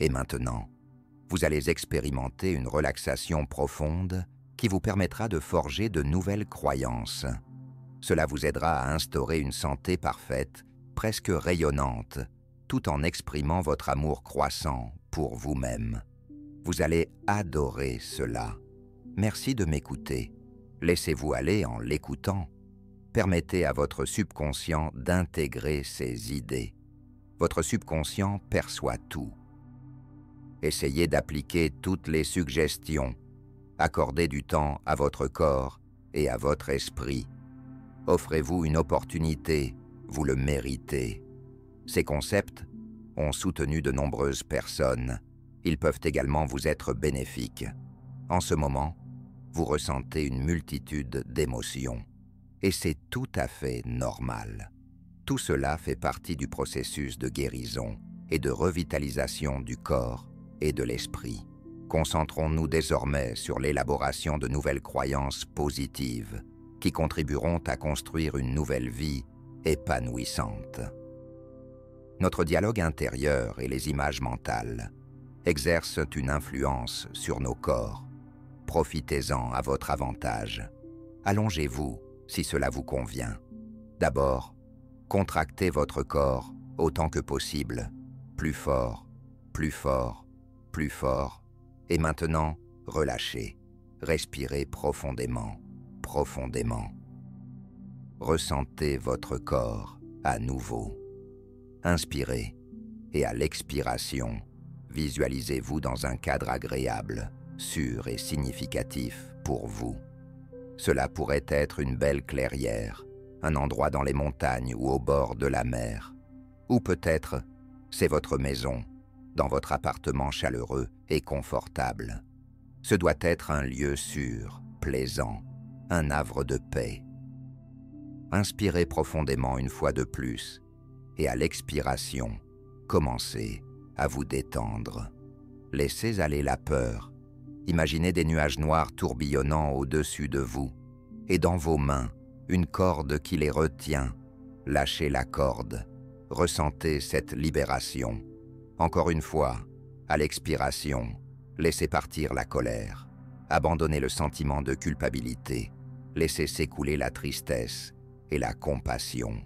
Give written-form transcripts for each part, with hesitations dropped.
Et maintenant, vous allez expérimenter une relaxation profonde qui vous permettra de forger de nouvelles croyances. Cela vous aidera à instaurer une santé parfaite, presque rayonnante, tout en exprimant votre amour croissant pour vous-même. Vous allez adorer cela. Merci de m'écouter. Laissez-vous aller en l'écoutant. Permettez à votre subconscient d'intégrer ces idées. Votre subconscient perçoit tout. Essayez d'appliquer toutes les suggestions. Accordez du temps à votre corps et à votre esprit. Offrez-vous une opportunité, vous le méritez. Ces concepts ont soutenu de nombreuses personnes. Ils peuvent également vous être bénéfiques. En ce moment, vous ressentez une multitude d'émotions. Et c'est tout à fait normal. Tout cela fait partie du processus de guérison et de revitalisation du corps et de l'esprit. Concentrons-nous désormais sur l'élaboration de nouvelles croyances positives qui contribueront à construire une nouvelle vie épanouissante. Notre dialogue intérieur et les images mentales exercent une influence sur nos corps. Profitez-en à votre avantage. Allongez-vous si cela vous convient. D'abord, contractez votre corps autant que possible, plus fort, plus fort, plus fort. Et maintenant, relâchez. Respirez profondément, profondément. Ressentez votre corps à nouveau. Inspirez et à l'expiration, visualisez-vous dans un cadre agréable, sûr et significatif pour vous. Cela pourrait être une belle clairière, un endroit dans les montagnes ou au bord de la mer. Ou peut-être, c'est votre maison, dans votre appartement chaleureux et confortable. Ce doit être un lieu sûr, plaisant, un havre de paix. Inspirez profondément une fois de plus, et à l'expiration, commencez à vous détendre. Laissez aller la peur. Imaginez des nuages noirs tourbillonnant au-dessus de vous, et dans vos mains, une corde qui les retient. Lâchez la corde. Ressentez cette libération. Encore une fois, à l'expiration, laissez partir la colère. Abandonnez le sentiment de culpabilité. Laissez s'écouler la tristesse et la compassion.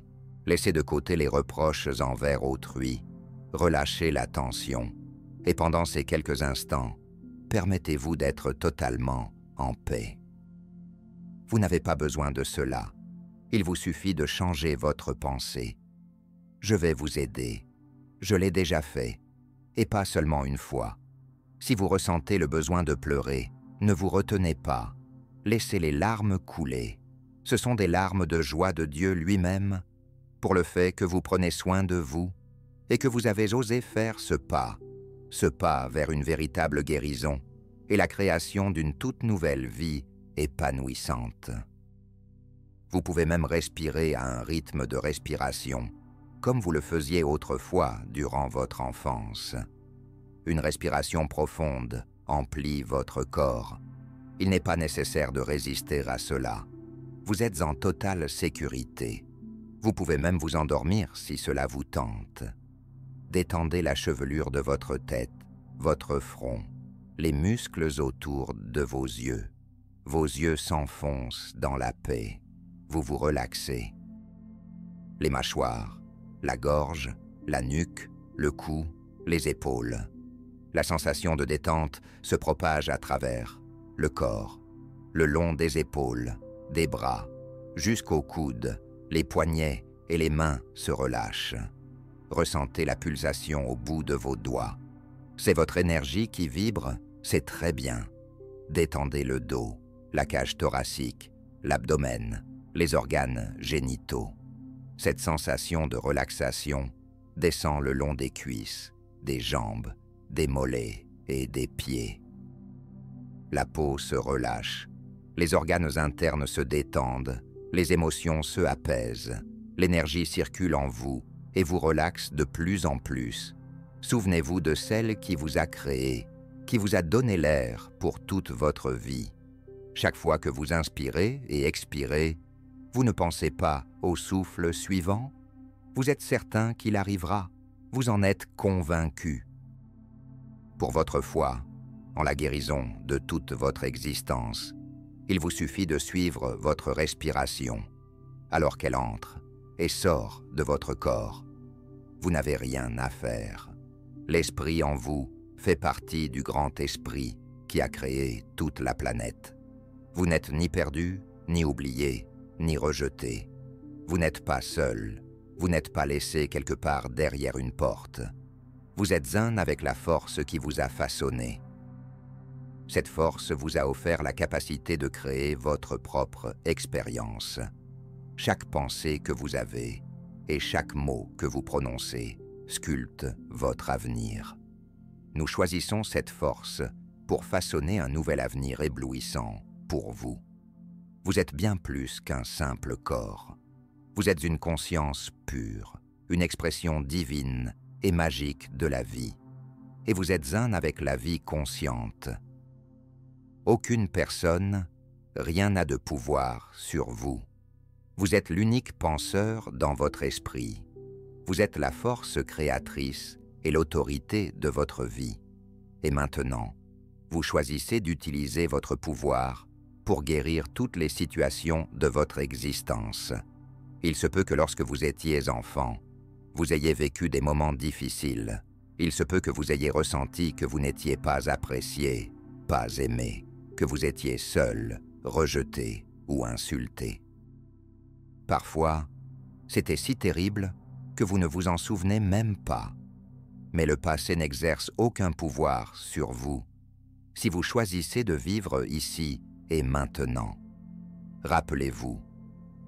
Laissez de côté les reproches envers autrui. Relâchez la tension. Et pendant ces quelques instants, permettez-vous d'être totalement en paix. Vous n'avez pas besoin de cela. Il vous suffit de changer votre pensée. Je vais vous aider. Je l'ai déjà fait. Et pas seulement une fois. Si vous ressentez le besoin de pleurer, ne vous retenez pas. Laissez les larmes couler. Ce sont des larmes de joie de Dieu lui-même pour le fait que vous prenez soin de vous et que vous avez osé faire ce pas vers une véritable guérison et la création d'une toute nouvelle vie épanouissante. Vous pouvez même respirer à un rythme de respiration, comme vous le faisiez autrefois durant votre enfance. Une respiration profonde emplit votre corps. Il n'est pas nécessaire de résister à cela. Vous êtes en totale sécurité. Vous pouvez même vous endormir si cela vous tente. Détendez la chevelure de votre tête, votre front, les muscles autour de vos yeux. Vos yeux s'enfoncent dans la paix. Vous vous relaxez. Les mâchoires, la gorge, la nuque, le cou, les épaules. La sensation de détente se propage à travers le corps, le long des épaules, des bras, jusqu'aux coudes. Les poignets et les mains se relâchent. Ressentez la pulsation au bout de vos doigts. C'est votre énergie qui vibre, c'est très bien. Détendez le dos, la cage thoracique, l'abdomen, les organes génitaux. Cette sensation de relaxation descend le long des cuisses, des jambes, des mollets et des pieds. La peau se relâche, les organes internes se détendent, les émotions se apaisent, l'énergie circule en vous et vous relaxe de plus en plus. Souvenez-vous de celle qui vous a créé, qui vous a donné l'air pour toute votre vie. Chaque fois que vous inspirez et expirez, vous ne pensez pas au souffle suivant? Vous êtes certain qu'il arrivera, vous en êtes convaincu. Pour votre foi, en la guérison de toute votre existence, il vous suffit de suivre votre respiration, alors qu'elle entre et sort de votre corps. Vous n'avez rien à faire. L'esprit en vous fait partie du grand esprit qui a créé toute la planète. Vous n'êtes ni perdu, ni oublié, ni rejeté. Vous n'êtes pas seul, vous n'êtes pas laissé quelque part derrière une porte. Vous êtes un avec la force qui vous a façonné. Cette force vous a offert la capacité de créer votre propre expérience. Chaque pensée que vous avez et chaque mot que vous prononcez sculpte votre avenir. Nous choisissons cette force pour façonner un nouvel avenir éblouissant pour vous. Vous êtes bien plus qu'un simple corps. Vous êtes une conscience pure, une expression divine et magique de la vie. Et vous êtes un avec la vie consciente. Aucune personne, rien n'a de pouvoir sur vous. Vous êtes l'unique penseur dans votre esprit. Vous êtes la force créatrice et l'autorité de votre vie. Et maintenant, vous choisissez d'utiliser votre pouvoir pour guérir toutes les situations de votre existence. Il se peut que lorsque vous étiez enfant, vous ayez vécu des moments difficiles. Il se peut que vous ayez ressenti que vous n'étiez pas apprécié, pas aimé, que vous étiez seul, rejeté ou insulté. Parfois, c'était si terrible que vous ne vous en souvenez même pas. Mais le passé n'exerce aucun pouvoir sur vous si vous choisissez de vivre ici et maintenant. Rappelez-vous,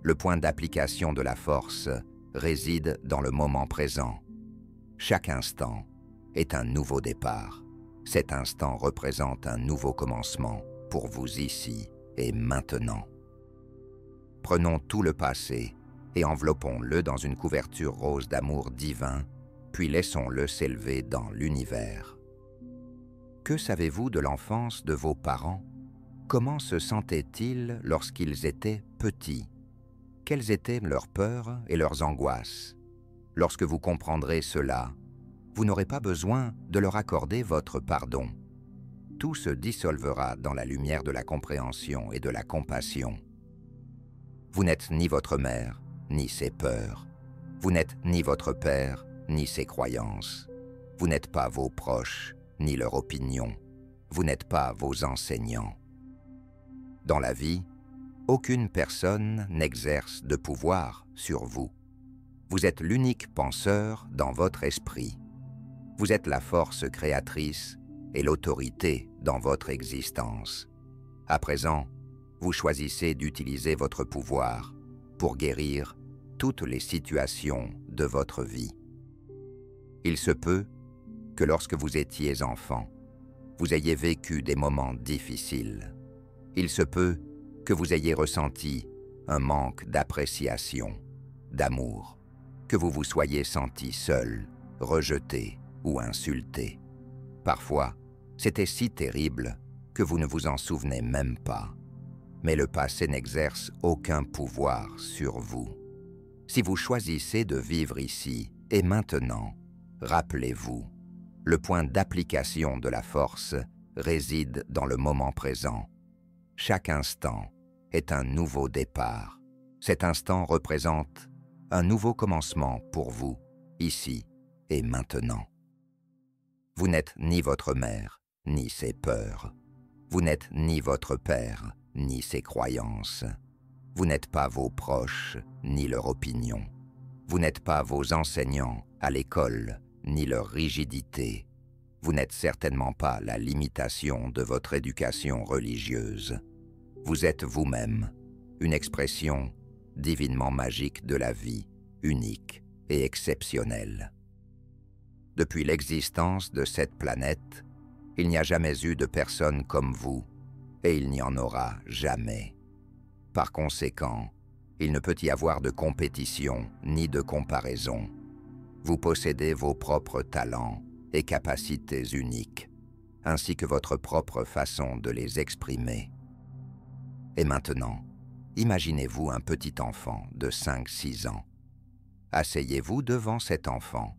le point d'application de la force réside dans le moment présent. Chaque instant est un nouveau départ. Cet instant représente un nouveau commencement pour vous ici et maintenant. Prenons tout le passé et enveloppons-le dans une couverture rose d'amour divin, puis laissons-le s'élever dans l'univers. Que savez-vous de l'enfance de vos parents? Comment se sentaient-ils lorsqu'ils étaient petits? Quelles étaient leurs peurs et leurs angoisses? Lorsque vous comprendrez cela, vous n'aurez pas besoin de leur accorder votre pardon. Tout se dissolvera dans la lumière de la compréhension et de la compassion. Vous n'êtes ni votre mère, ni ses peurs. Vous n'êtes ni votre père, ni ses croyances. Vous n'êtes pas vos proches, ni leur opinion. Vous n'êtes pas vos enseignants. Dans la vie, aucune personne n'exerce de pouvoir sur vous. Vous êtes l'unique penseur dans votre esprit. Vous êtes la force créatrice et l'autorité dans votre existence. À présent, vous choisissez d'utiliser votre pouvoir pour guérir toutes les situations de votre vie. Il se peut que lorsque vous étiez enfant, vous ayez vécu des moments difficiles. Il se peut que vous ayez ressenti un manque d'appréciation, d'amour, que vous vous soyez senti seul, rejeté ou insulté. Parfois, c'était si terrible que vous ne vous en souvenez même pas. Mais le passé n'exerce aucun pouvoir sur vous. Si vous choisissez de vivre ici et maintenant, rappelez-vous, le point d'application de la force réside dans le moment présent. Chaque instant est un nouveau départ. Cet instant représente un nouveau commencement pour vous, ici et maintenant. Vous n'êtes ni votre mère, ni ses peurs. Vous n'êtes ni votre père, ni ses croyances. Vous n'êtes pas vos proches, ni leur opinion. Vous n'êtes pas vos enseignants à l'école, ni leur rigidité. Vous n'êtes certainement pas la limitation de votre éducation religieuse. Vous êtes vous-même, une expression divinement magique de la vie, unique et exceptionnelle. Depuis l'existence de cette planète, il n'y a jamais eu de personne comme vous, et il n'y en aura jamais. Par conséquent, il ne peut y avoir de compétition ni de comparaison. Vous possédez vos propres talents et capacités uniques, ainsi que votre propre façon de les exprimer. Et maintenant, imaginez-vous un petit enfant de 5-6 ans. Asseyez-vous devant cet enfant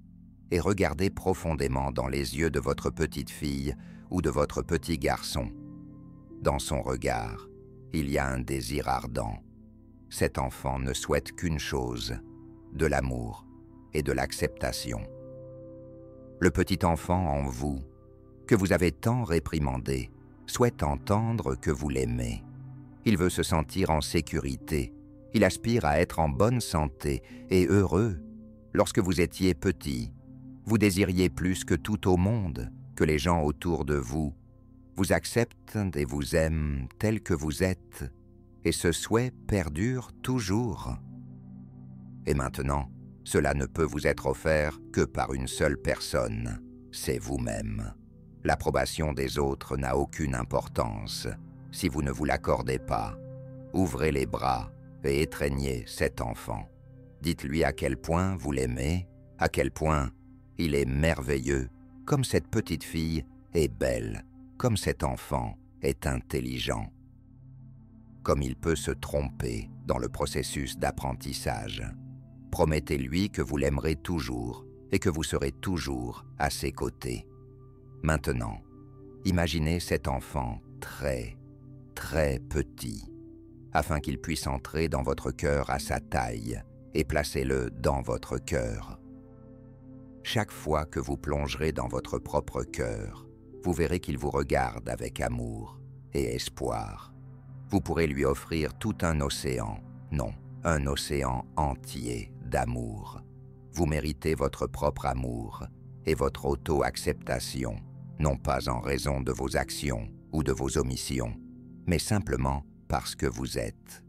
et regardez profondément dans les yeux de votre petite fille ou de votre petit garçon. Dans son regard, il y a un désir ardent. Cet enfant ne souhaite qu'une chose, de l'amour et de l'acceptation. Le petit enfant en vous, que vous avez tant réprimandé, souhaite entendre que vous l'aimez. Il veut se sentir en sécurité, il aspire à être en bonne santé et heureux. Lorsque vous étiez petit, vous désiriez plus que tout au monde que les gens autour de vous vous acceptent et vous aiment tel que vous êtes, et ce souhait perdure toujours. Et maintenant, cela ne peut vous être offert que par une seule personne, c'est vous-même. L'approbation des autres n'a aucune importance. Si vous ne vous l'accordez pas, ouvrez les bras et étreignez cet enfant. Dites-lui à quel point vous l'aimez, à quel point il est merveilleux, comme cette petite fille est belle, comme cet enfant est intelligent. Comme il peut se tromper dans le processus d'apprentissage. Promettez-lui que vous l'aimerez toujours et que vous serez toujours à ses côtés. Maintenant, imaginez cet enfant très, très petit, afin qu'il puisse entrer dans votre cœur à sa taille et placez-le dans votre cœur. Chaque fois que vous plongerez dans votre propre cœur, vous verrez qu'il vous regarde avec amour et espoir. Vous pourrez lui offrir tout un océan, non, un océan entier d'amour. Vous méritez votre propre amour et votre auto-acceptation, non pas en raison de vos actions ou de vos omissions, mais simplement parce que vous êtes.